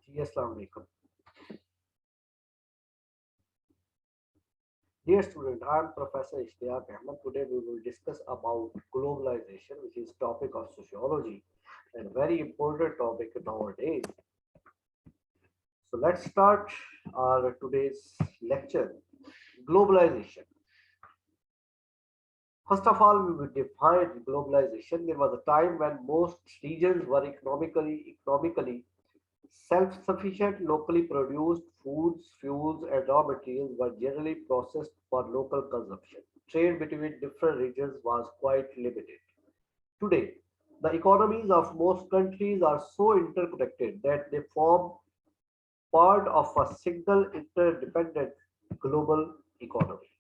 जी अस्सलाम वालेकुम। Dear student, I am Professor Ishtiyaq Ahmed. Today we will discuss about globalization, which is topic of sociology and very important topic nowadays. So let's start our today's lecture. Globalization. First of all, we will define globalization. There was a time when most regions were economically self-sufficient. Locally produced foods, fuels, and raw materials were generally processed for local consumption. Trade between different regions was quite limited. Today, the economies of most countries are so interconnected that they form part of a single interdependent global economy.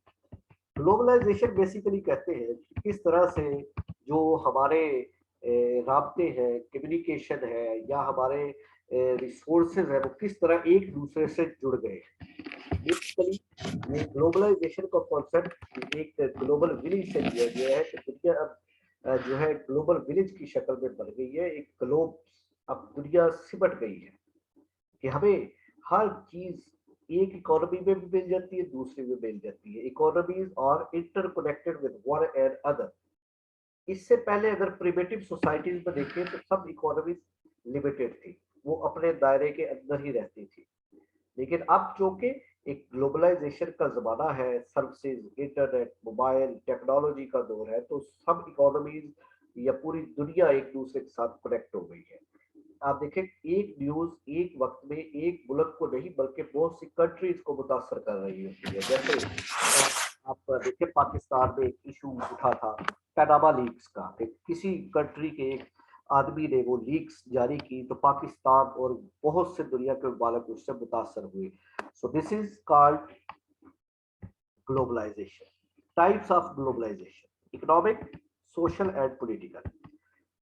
Globalization basically कहते हैं कि किस तरह से जो हमारे राब्ते हैं, communication है या हमारे रिसोर्सेज है, वो किस तरह एक दूसरे से जुड़ गए हैं। बेसिकली ये ग्लोबलाइजेशन का कॉन्सेप्ट एक ग्लोबल विलेज से लिया गया है कि दुनिया अब जो है ग्लोबल विलेज की शक्ल में बन गई है। एक ग्लोब अब दुनिया सिमट गई है कि हमें हर चीज एक इकोनॉमी में भी मिल जाती है, दूसरी में मिल जाती है। इकोनॉमीज और interconnected with one and other. इससे पहले अगर प्रिमिटिव सोसाइटीज में देखें तो सब इकोनॉमीज लिमिटेड थी, वो अपने दायरे के अंदर ही रहती थी। लेकिन अब चूंकि एक ग्लोबलाइजेशन का जमाना है, सर्विसेज, इंटरनेट, मोबाइल टेक्नोलॉजी का दौर है, तो सब इकोनॉमीज या पूरी दुनिया एक दूसरे के साथ कनेक्ट हो गई है। आप देखें, एक न्यूज एक वक्त में एक मुल्क को नहीं बल्कि बहुत सी कंट्रीज को मुतासर कर रही होती है। जैसे आप देखिए, पाकिस्तान में एक इशू उठा था पैनामा लीक्स का, किसी कंट्री के एक आदमी ने वो लीक्स जारी की तो पाकिस्तान और बहुत से दुनिया के मुल्क उससे मुतासर हुए। So this is called globalization. Types of globalization: economic, social and political.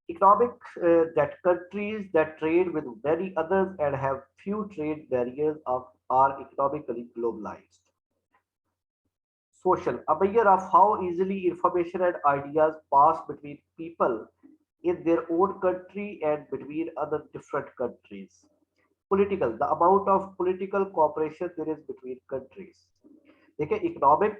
Economic, that countries that trade with many others and have few trade barriers are economically globalized. Social, a measure of how easily information and ideas pass between people in their own country and between other different countries. Political, the amount of political cooperation there is between countries. देखिए, economic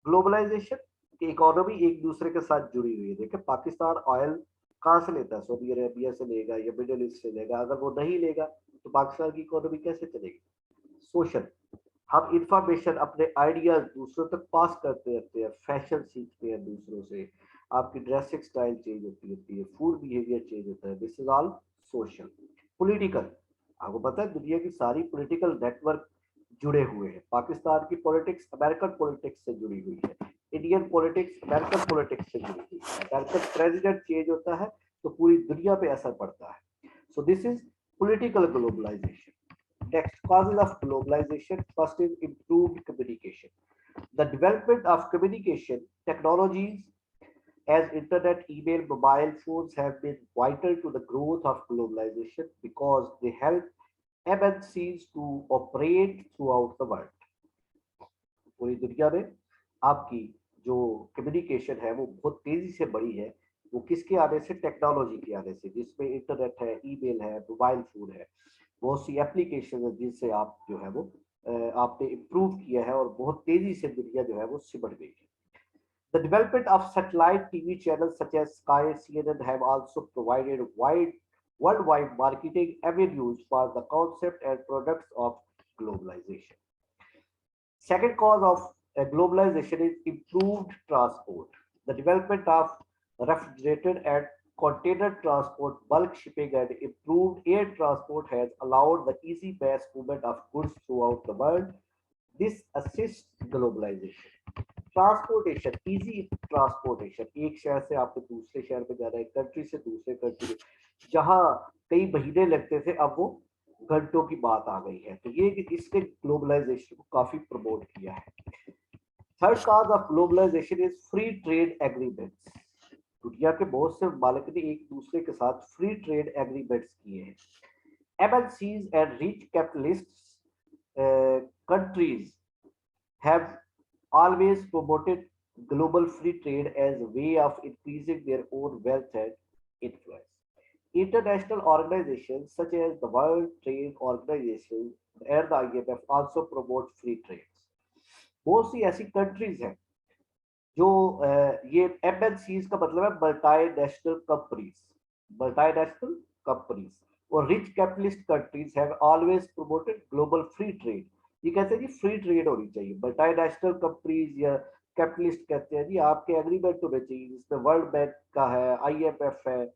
globalisation की economy एक दूसरे के साथ जुड़ी हुई है। देखिए, पाकिस्तान ऑयल कहाँ से लेता है? सऊदी अरेबिया से लेगा या मिडिल ईस्ट से लेगा। अगर वो नहीं लेगा तो पाकिस्तान की इकोनॉमी कैसे चलेगी? सोशल, हम इंफॉर्मेशन, अपने आइडियाज दूसरों तक पास करते रहते हैं, फैशन सीखते हैं दूसरों से, आपकी ड्रेसिंग स्टाइल चेंज होती है, फूड बिहेवियर चेंज होता है। This is all social. Political, आपको पता है दुनिया की सारी पॉलिटिकल नेटवर्क जुड़े हुए हैं। पाकिस्तान की पॉलिटिक्स अमेरिकन पॉलिटिक्स से जुड़ी हुई है, इंडियन पॉलिटिक्स अमेरिकन पॉलिटिक्स से जुड़ी हुई है। अमेरिकन प्रेसिडेंट चेंज होता है तो पूरी दुनिया पे असर पड़ता है। So this is political globalization. Next, causes of globalization. First is improved communication. The development of communication technologies as internet, email, mobile phones have been vital to the growth of globalization because they help MNCs to operate throughout the world. पूरी दुनिया में आपकी जो communication है वो बहुत तेजी से बढ़ी है। वो किसके आने से? टेक्नोलॉजी के आने से, जिसमें इंटरनेट है, ईमेल है, मोबाइल फोन है, बहुत सी एप्लीकेशन है जिनसे आप जो है वो आपने इम्प्रूव किया है और बहुत तेजी से दुनिया जो है वो सिमट गई है। The development of satellite TV channels such as Sky, CNN have also provided worldwide marketing avenues for the concept and products of globalization. Second cause of globalization is improved transport. The development of refrigerated and container transport, bulk shipping, and improved air transport has allowed the easy mass movement of goods throughout the world. This assists globalization. Transportation, easy transportation, एक शहर से आपको दूसरे शहर में जाना है, country से दूसरे कंट्री में, जहां कई महीने लगते थे अब वो घंटों की बात आ गई है। तो ये इसने ग्लोबलाइजेशन को काफी प्रमोट किया है। Third cause of globalization is free trade agreements. दुनिया के बहुत से मालिक ने एक दूसरे के साथ फ्री ट्रेड एग्रीमेंट्स किए हैं। MNCs and rich capitalists countries have always promoted global free trade as a way of increasing their own wealth and influence. International organizations such as the World Trade Organization and the IMF also promote free trade. बहुत सी ऐसी countries हैं जो ये MNCs का मतलब है multi national companies, multi national companies और rich capitalist countries have always promoted global free trade. ये कहते हैं जी फ्री ट्रेड होनी चाहिए। मल्टी नेशनल कंपनीज या कैपिटलिस्ट कहते हैं जी आपके एग्रीमेंट होने चाहिए जिसमें वर्ल्ड बैंक का है, आईएमएफ है,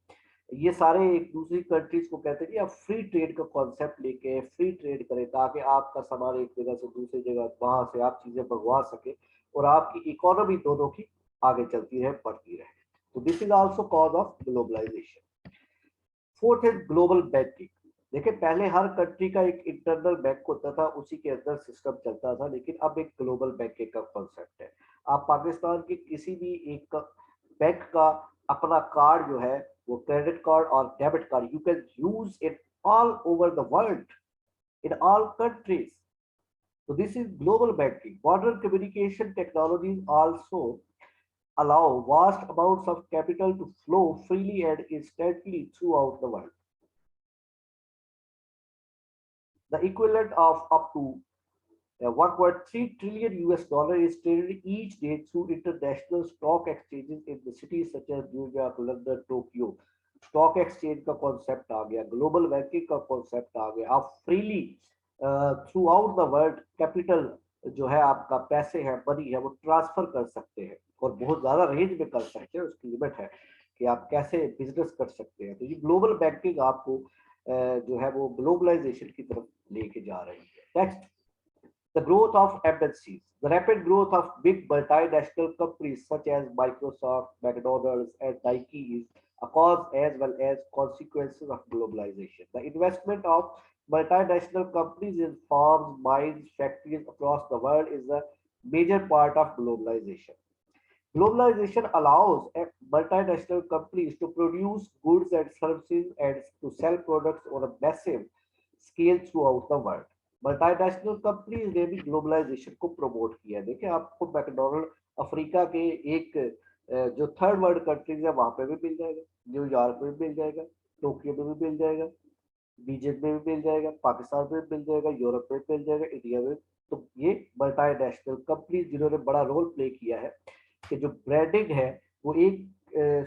ये सारे एक दूसरी कंट्रीज को कहते हैं कि आप फ्री ट्रेड का कॉन्सेप्ट लेके फ्री ट्रेड करें ताकि आपका सामान एक जगह से दूसरी जगह वहां से आप चीजें मंगवा सके और आपकी इकोनॉमी दोनों की आगे चलती रहे, बढ़ती रहे। तो this is also cause of globalization. Fourth is global banking. देखिए पहले हर कंट्री का एक इंटरनल बैंक होता था, उसी के अंदर सिस्टम चलता था, लेकिन अब एक ग्लोबल बैंकिंग का कॉन्सेप्ट है। आप पाकिस्तान के किसी भी एक बैंक का अपना कार्ड जो है वो क्रेडिट कार्ड और debit card you can use it all over the world in all countries. So this is global banking. Modern communication technologies also allow vast amounts of capital to flow freely and instantly throughout the world. The equivalent of up to 1.3 trillion US dollar is traded each day through international stock exchanges in the cities such as New York, London, Tokyo. Stock exchange का concept आ गया, global banking का concept आ गया। आप freely through out the world capital जो है आपका पैसे है, मनी है, वो ट्रांसफर कर सकते हैं और बहुत ज्यादा रेंज में कर सकते हैं। उसकी लिमिट है कि आप कैसे बिजनेस कर सकते हैं। तो ये ग्लोबल बैंकिंग आपको जो है वो ग्लोबलाइजेशन की तरफ लेके जा रही है। Next, the growth of MNCs. The rapid growth of big multinational companies such as Microsoft, McDonald's, and Nike is a cause as well as consequences of globalization. The investment of multinational companies in farms, mines, factories across the world is a major part of globalization. Globalization allows multinational companies to produce goods and services and to sell products on a massive scale throughout the world. Multinational companies ने भी globalisation को promote किया है। देखिए आपको McDonald Africa के एक जो थर्ड वर्ल्ड कंट्रीज है वहां पे भी मिल जाएगा, न्यूयॉर्क में भी मिल जाएगा, टोक्यो में भी मिल जाएगा, बीजिंग में भी मिल जाएगा, पाकिस्तान में भी मिल जाएगा, यूरोप में भी मिल जाएगा, इंडिया में। तो ये मल्टीनेशनल कंपनीज जिन्होंने बड़ा रोल प्ले किया है कि जो ब्रांडिंग है वो एक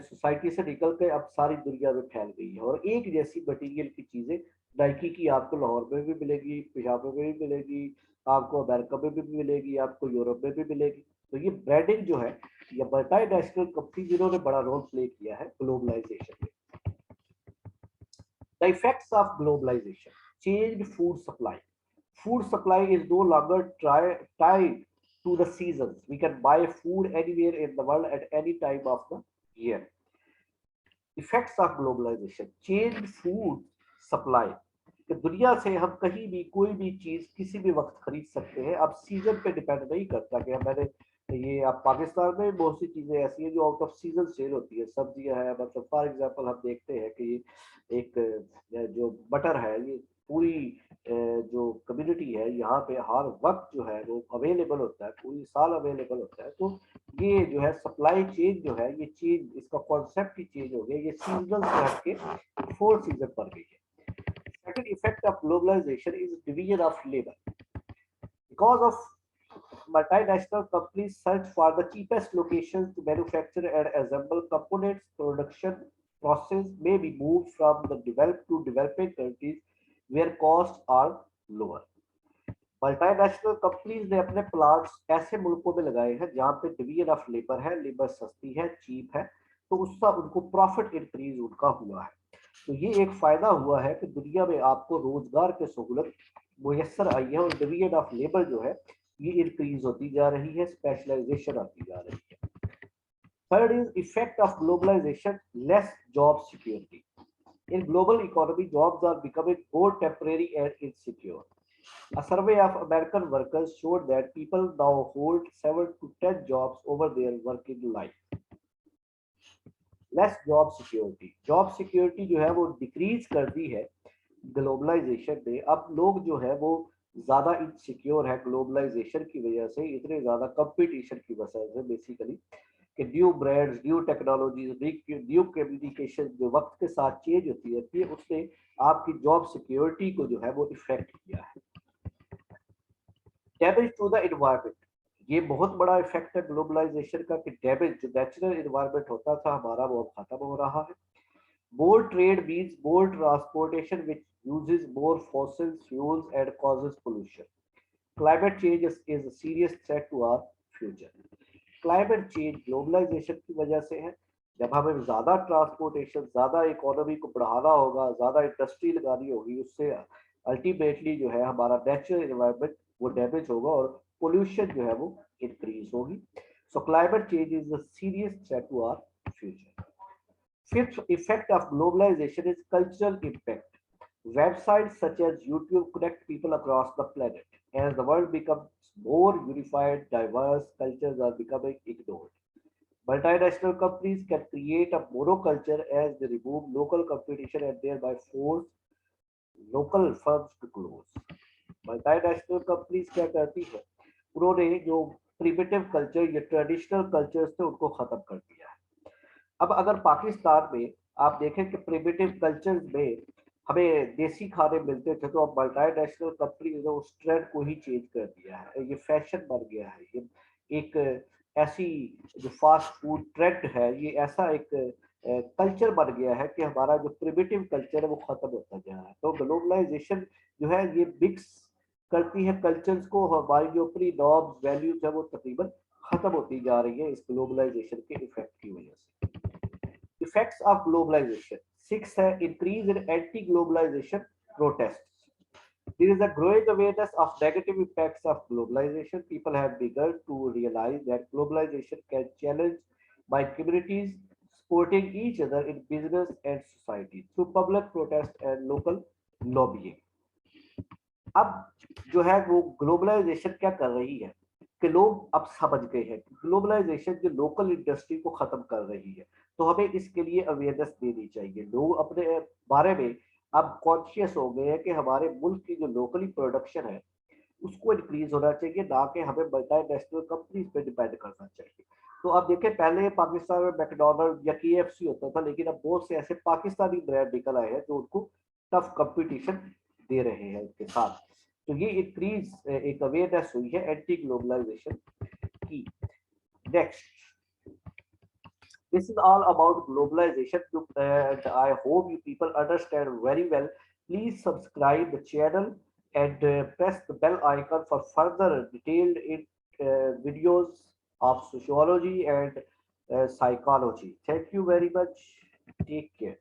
सोसाइटी से निकल के अब सारी दुनिया में फैल गई है और एक जैसी मटेरियल की चीजें नाइकी की आपको लाहौर में भी मिलेगी, पेशावर में भी मिलेगी, आपको अमेरिका में भी मिलेगी, आपको यूरोप में भी मिलेगी। तो ये ब्रांडिंग जो है ये मल्टीनेशनल कंपनी जिन्होंने बड़ा रोल प्ले किया है ग्लोबलाइजेशन में। The effects of globalization: changed food supply. Food supply is no longer tied to the seasons. We can buy food anywhere in the world at any time of the year. Effects of globalization: changed food supply. कि दुनिया से हम कहीं भी कोई भी चीज किसी भी वक्त खरीद सकते हैं। अब सीजन पे डिपेंड नहीं करता कि मैंने ये, अब पाकिस्तान में बहुत सी चीजें ऐसी हैं जो आउट ऑफ सीजन सेल होती है। सब्जियां है, मतलब फॉर एग्जांपल हम देखते हैं कि एक जो बटर है ये पूरी जो कम्युनिटी है यहाँ पे हर वक्त जो है वो अवेलेबल होता है, पूरी साल अवेलेबल होता है। तो ये जो है सप्लाई चेन जो है ये चेंज, इसका कॉन्सेप्ट ही चेंज हो गया, ये सीजनल से हटके 4 सीजन पर गई है। Second effect of globalization is division of labor. Because of multinational companies search for the cheapest locations to manufacture and assemble components, production process may be moved from the developed to developing countries where costs are lower. Multinational companies ने अपने plants ऐसे मुल्कों में लगाए हैं जहां पे division of labour है, लेबर सस्ती है, चीप है, तो उसका उनको प्रॉफिट इंक्रीज उनका हुआ है। तो ये एक फायदा हुआ है कि दुनिया में आपको रोजगार की सहूलत मुयसर आई है और डिवीजन ऑफ लेबर जो है ये इंक्रीज होती जा रही है, स्पेशलाइजेशन आती जा रही है। Third is effect of globalization: less job security. In global economy jobs are becoming more temporary and insecure. A survey of American workers showed that people now hold 7 to 10 jobs over their working life. Less job security. Job security जो है वो decrease कर दी है globalisation ने। अब लोग जो है वो ज्यादा इनसिक्योर है ग्लोबलाइजेशन की वजह से, इतने ज्यादा कंपटीशन की वजह से बेसिकली कि new brands, new technologies, new communication जो वक्त के साथ चेंज होती रहती है, उसने आपकी जॉब सिक्योरिटी को जो है वो इफेक्ट किया है। डैमेज टू द एनवायरमेंट, ये बहुत बड़ा इफेक्ट है ग्लोबलाइजेशन का कि डैमेज जो नेचुरल एनवायरमेंट होता था हमारा वो अब खत्म हो रहा है। More trade means more transportation, which uses more fossil fuels and causes pollution. Climate change is a serious threat to our future. Climate change globalization की वजह से है। जब हमें ज़्यादा ट्रांसपोर्टेशन, ज़्यादा इकोनॉमी को बढ़ाना होगा, ज़्यादा इंडस्ट्री लगानी होगी, उससे अल्टीमेटली जो है हमारा नेचुरल एनवायरनमेंट वो डैमेज होगा और पोल्यूशन जो है वो इंक्रीज होगी। So climate change is a serious threat to our future. Fifth effect of globalization is cultural impact. Websites such as YouTube connect people across the planet. As the world becomes more unified, diverse cultures are becoming ignored. Multinational companies can create a monoculture as they remove local competition and thereby force local firms to close. Multinational companies क्या करती है, उन्होंने जो primitive culture या traditional cultures थे उनको खत्म कर दिया है। अब अगर पाकिस्तान में आप देखें कि प्रिमिटिव कल्चर्स में हमें देसी खाने मिलते थे, तो अब मल्टीनेशनल कंपनीज ने उस ट्रेंड को ही चेंज कर दिया है। ये फैशन बन गया है, ये एक ऐसी जो फास्ट फूड ट्रेंड है, ये ऐसा एक कल्चर बन गया है कि हमारा जो प्रिमिटिव कल्चर है वो खत्म होता जा रहा है। तो ग्लोबलाइजेशन जो है ये मिक्स करती है कल्चर्स को, हमारी जो अपनी नॉर्म्स वैल्यूज है वो तकरीबन खत्म होती जा रही है इस ग्लोबलाइजेशन के इफेक्ट की वजह से। इफेक्ट्स ऑफ ग्लोबलाइजेशन, सिक्स है increase in anti globalization protest. There is a growing awareness of negative impacts of globalization. People have begun to realize that globalization can challenge by communities supporting each other in business and society through public protest and local lobbying. अब जो है वो globalisation क्या कर रही है कि लोग अब समझ गए हैं कि ग्लोबलाइजेशन जो लोकल इंडस्ट्री को खत्म कर रही है, तो हमें इसके लिए अवेयरनेस देनी चाहिए। लोग अपने बारे में अब कॉन्शियस हो गए हैं कि हमारे मुल्क की जो लोकली प्रोडक्शन है उसको इंक्रीज होना चाहिए, ना कि हमें मल्टीनेशनल कंपनीज पे डिपेंड करना चाहिए। तो अब देखें, पहले पाकिस्तान में मैकडोनल्ड या केएफसी होता था, लेकिन अब बहुत से ऐसे पाकिस्तानी ब्रांड निकल आए हैं जो उनको टफ कंपटीशन दे रहे हैं उसके साथ। तो ये इंक्रीज एक अवेयरनेस हुई है एंटी ग्लोबलाइजेशन की। Next, this is all about globalization, and I hope you people understand very well. Please subscribe the channel and press the bell icon for further detailed videos of sociology and psychology. Thank you very much. Take care.